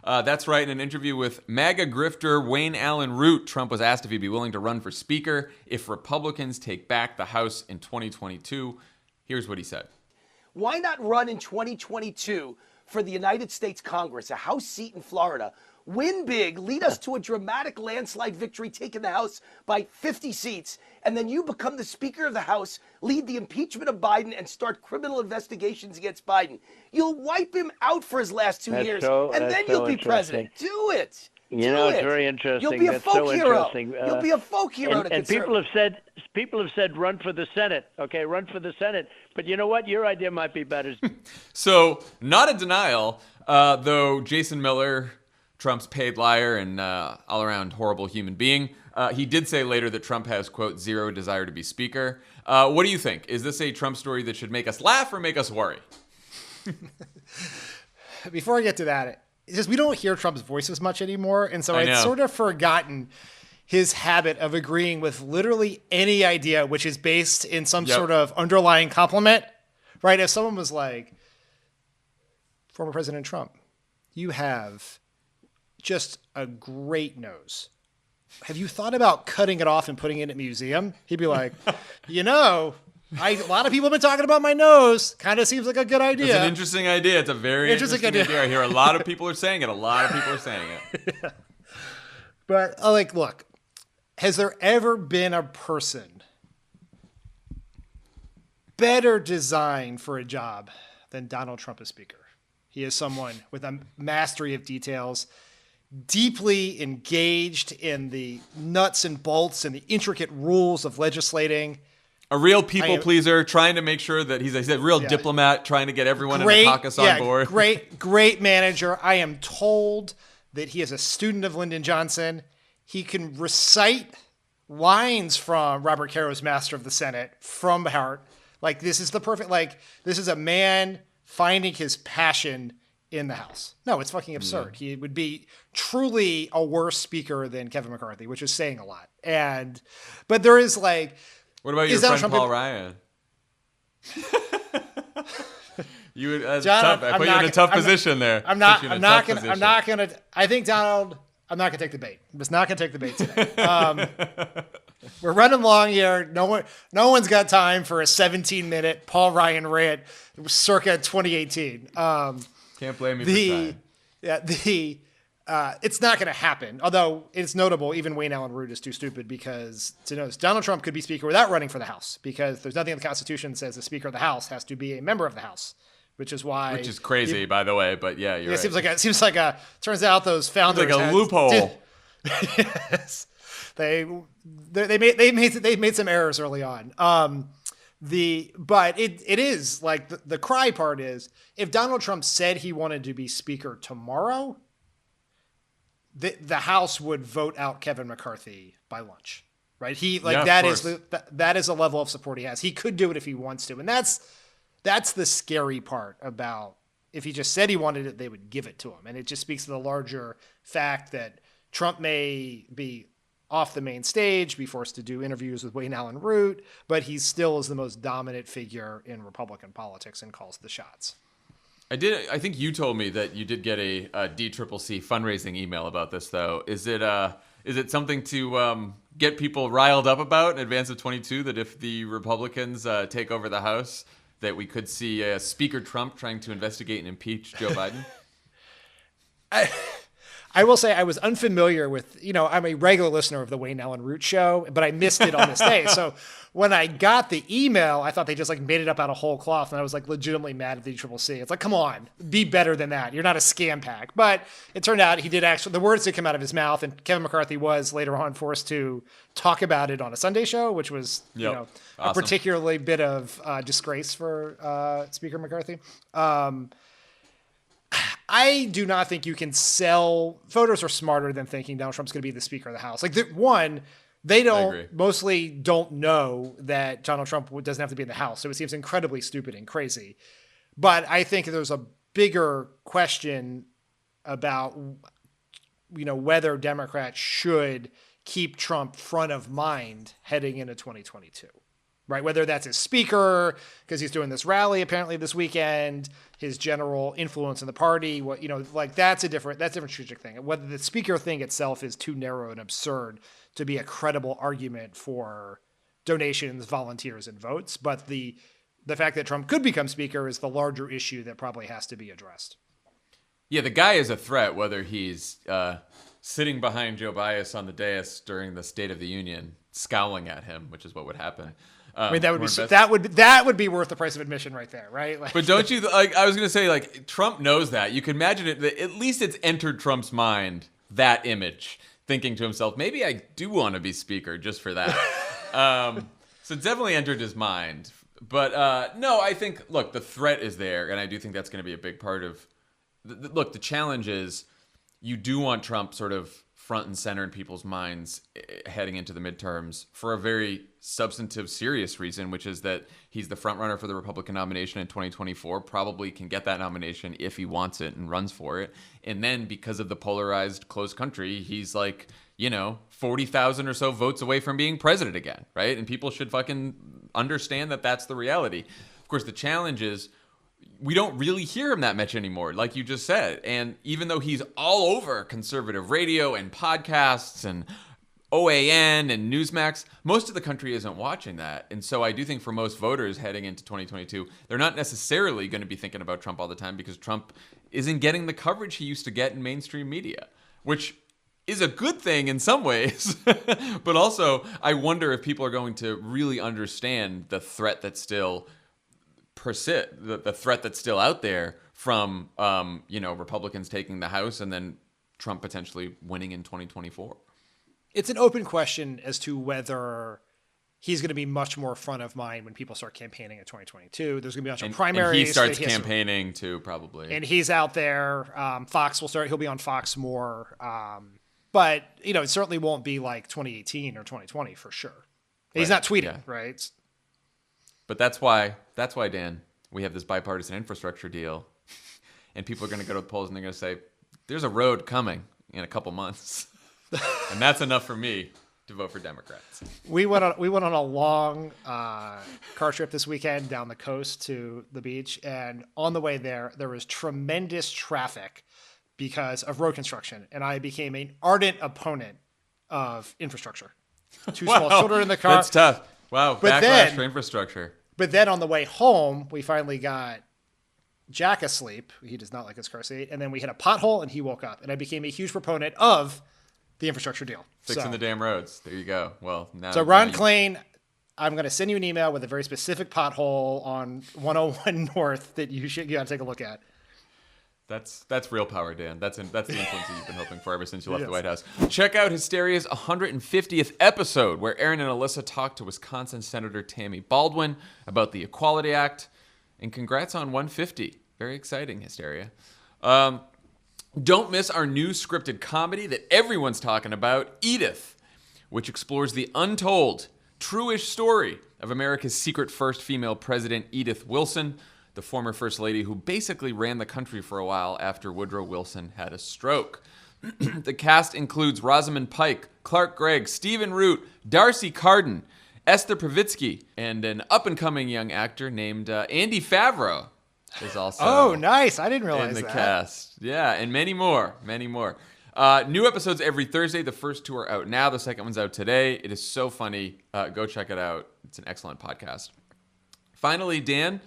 That's right. In an interview with MAGA grifter Wayne Allen Root, Trump was asked if he'd be willing to run for Speaker if Republicans take back the House in 2022. Here's what he said. Why not run in 2022 for the United States Congress, a House seat in Florida? Win big, lead us to a dramatic landslide victory, taking the House by 50 seats, and then you become the Speaker of the House, lead the impeachment of Biden, and start criminal investigations against Biden. You'll wipe him out for his last 2 years, and then you'll be president. Do it. You know, it's very interesting. You'll be a folk hero. You'll be a folk hero. And people have said, run for the Senate. Okay, run for the Senate. But you know what? Your idea might be better. So, not in denial, though Jason Miller, Trump's paid liar and all-around horrible human being, he did say later that Trump has, quote, zero desire to be Speaker. What do you think? Is this a Trump story that should make us laugh or make us worry? Before I get to that, it's just we don't hear Trump's voice as much anymore. And so I'd sort of forgotten his habit of agreeing with literally any idea which is based in some sort of underlying compliment, right? If someone was like, former President Trump, you have just a great nose. Have you thought about cutting it off and putting it in a museum? He'd be like, a lot of people have been talking about my nose. Kind of seems like a good idea. It's an interesting idea. It's a very interesting idea. I hear a lot of people are saying it. But look, has there ever been a person better designed for a job than Donald Trump as Speaker? He is someone with a mastery of details, deeply engaged in the nuts and bolts and the intricate rules of legislating. A real people pleaser, trying to make sure that he's a real diplomat, trying to get everyone in the caucus on board. Great manager. I am told that he is a student of Lyndon Johnson. He can recite lines from Robert Caro's Master of the Senate from heart. Like, this is the perfect, this is a man finding his passion in the House. No, it's fucking absurd. Yeah. He would be truly a worse speaker than Kevin McCarthy, which is saying a lot. But there is what about your friend Paul Ryan? You would, John, I put you in a tough position there. I'm not gonna. I think Donald. I'm not gonna take the bait. I'm just not gonna take the bait today. We're running long here. No one's got time for a 17-minute Paul Ryan rant, circa 2018. Can't blame me for trying. It's not going to happen. Although it's notable, even Wayne Allen Root is too stupid because to notice Donald Trump could be Speaker without running for the House because there's nothing in the Constitution that says the Speaker of the House has to be a member of the House, which is crazy, by the by. But yeah, you're right. It seems like turns out those founders seems like a loophole. Yes, they made some errors early on. But it is the cry part is if Donald Trump said he wanted to be Speaker tomorrow, the House would vote out Kevin McCarthy by lunch, right? That is a level of support he has. He could do it if he wants to, and that's the scary part about if he just said he wanted it, they would give it to him, and it just speaks to the larger fact that Trump may be off the main stage, be forced to do interviews with Wayne Allen Root, but he still is the most dominant figure in Republican politics and calls the shots. I think you told me that you did get a DCCC fundraising email about this, though. Is it something to get people riled up about in advance of 22? That if the Republicans take over the House, that we could see Speaker Trump trying to investigate and impeach Joe Biden? I will say I was unfamiliar with, I'm a regular listener of the Wayne Allen Root show, but I missed it on this day. So when I got the email, I thought they just like made it up out of whole cloth. And I was like legitimately mad at the CCC. It's like, come on, be better than that. You're not a scam pack. But it turned out he did actually, the words did come out of his mouth. And Kevin McCarthy was later on forced to talk about it on a Sunday show, which was, awesome. A particularly bit of disgrace for Speaker McCarthy. I do not think you can sell. Voters are smarter than thinking Donald Trump's going to be the Speaker of the House. Like, they mostly don't know that Donald Trump doesn't have to be in the House. So it seems incredibly stupid and crazy. But I think there's a bigger question about, whether Democrats should keep Trump front of mind heading into 2022. Right, whether that's his speaker, because he's doing this rally apparently this weekend, his general influence in the party, that's a different strategic thing. Whether the speaker thing itself is too narrow and absurd to be a credible argument for donations, volunteers, and votes, but the fact that Trump could become speaker is the larger issue that probably has to be addressed. Yeah, the guy is a threat, whether he's sitting behind Joe Bias on the dais during the State of the Union, scowling at him, which is what would happen. I mean, that would be worth the price of admission right there, right? Like, but don't you like? I was gonna say, like, Trump knows that. You can imagine it. At least it's entered Trump's mind, that image, thinking to himself, maybe I do want to be speaker just for that. So it's definitely entered his mind. But no, I think, look, the threat is there, and I do think that's going to be a big part of. Look, the challenge is you do want Trump sort of front and center in people's minds heading into the midterms for a very substantive, serious reason, which is that he's the front runner for the Republican nomination in 2024, probably can get that nomination if he wants it and runs for it. And then because of the polarized closed country, he's like, 40,000 or so votes away from being president again, right? And people should fucking understand that that's the reality. Of course, the challenge is we don't really hear him that much anymore, like you just said. And even though he's all over conservative radio and podcasts and OAN and Newsmax, most of the country isn't watching that. And so I do think for most voters heading into 2022, they're not necessarily going to be thinking about Trump all the time because Trump isn't getting the coverage he used to get in mainstream media, which is a good thing in some ways. But also, I wonder if people are going to really understand the threat that's still the threat that's still out there from Republicans taking the House and then Trump potentially winning in 2024. It's an open question as to whether he's going to be much more front of mind when people start campaigning in 2022. There's going to be a bunch of primaries. And he starts campaigning too, probably. And he's out there. Fox will start. He'll be on Fox more. But it certainly won't be like 2018 or 2020 for sure. He's not tweeting, right? But that's why, Dan, we have this bipartisan infrastructure deal, and people are going to go to the polls and they're going to say, "There's a road coming in a couple months," and that's enough for me to vote for Democrats. We went on a long car trip this weekend down the coast to the beach, and on the way there was tremendous traffic because of road construction, and I became an ardent opponent of infrastructure. Two small children in the car. That's tough. Wow, but backlash for infrastructure. But then on the way home, we finally got Jack asleep. He does not like his car seat. And then we hit a pothole and he woke up. And I became a huge proponent of the infrastructure deal. Fixing the damn roads. There you go. Well, now. So Ron Klain, I'm going to send you an email with a very specific pothole on 101 North that you got to take a look at. That's real power, Dan. That's the influence that you've been hoping for ever since you left the White House. Check out Hysteria's 150th episode, where Aaron and Alyssa talk to Wisconsin Senator Tammy Baldwin about the Equality Act. And congrats on 150. Very exciting, Hysteria. Don't miss our new scripted comedy that everyone's talking about, Edith, which explores the untold, true-ish story of America's secret first female president, Edith Wilson, the former First Lady who basically ran the country for a while after Woodrow Wilson had a stroke. The cast includes Rosamund Pike, Clark Gregg, Stephen Root, Darcy Carden, Esther Pravitsky, and an up-and-coming young actor named Andy Favreau is also nice. I didn't realize in the that. cast. Yeah, and many more. New episodes every Thursday. The first two are out now. The second one's out today. It is so funny. Go check it out. It's an excellent podcast. Finally, Dan,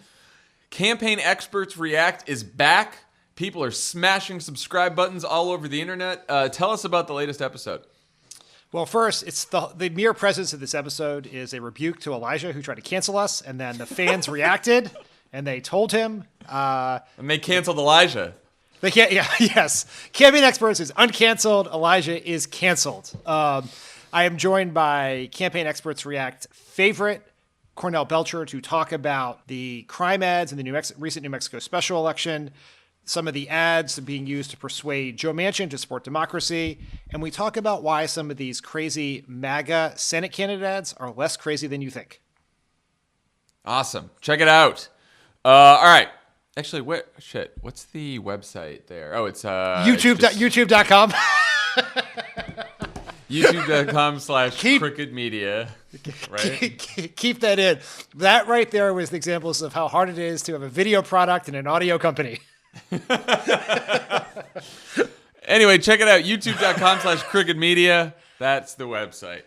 Campaign Experts React is back. People are smashing subscribe buttons all over the internet. Tell us about the latest episode. Well, first, it's the mere presence of this episode is a rebuke to Elijah, who tried to cancel us, and then the fans reacted, and they told him. And they canceled Elijah. They can't. Yeah, yes. Campaign Experts is uncanceled. Elijah is canceled. I am joined by Campaign Experts React favorite Cornell Belcher to talk about the crime ads in the recent New Mexico special election, some of the ads being used to persuade Joe Manchin to support democracy, and we talk about why some of these crazy MAGA Senate candidate ads are less crazy than you think. Awesome. Check it out. All right. Actually, what's the website there? Oh, it's YouTube.com. YouTube.com/crooked media. Right? Keep that in. That right there was the examples of how hard it is to have a video product and an audio company. Anyway, check it out. YouTube.com/crooked media. That's the website.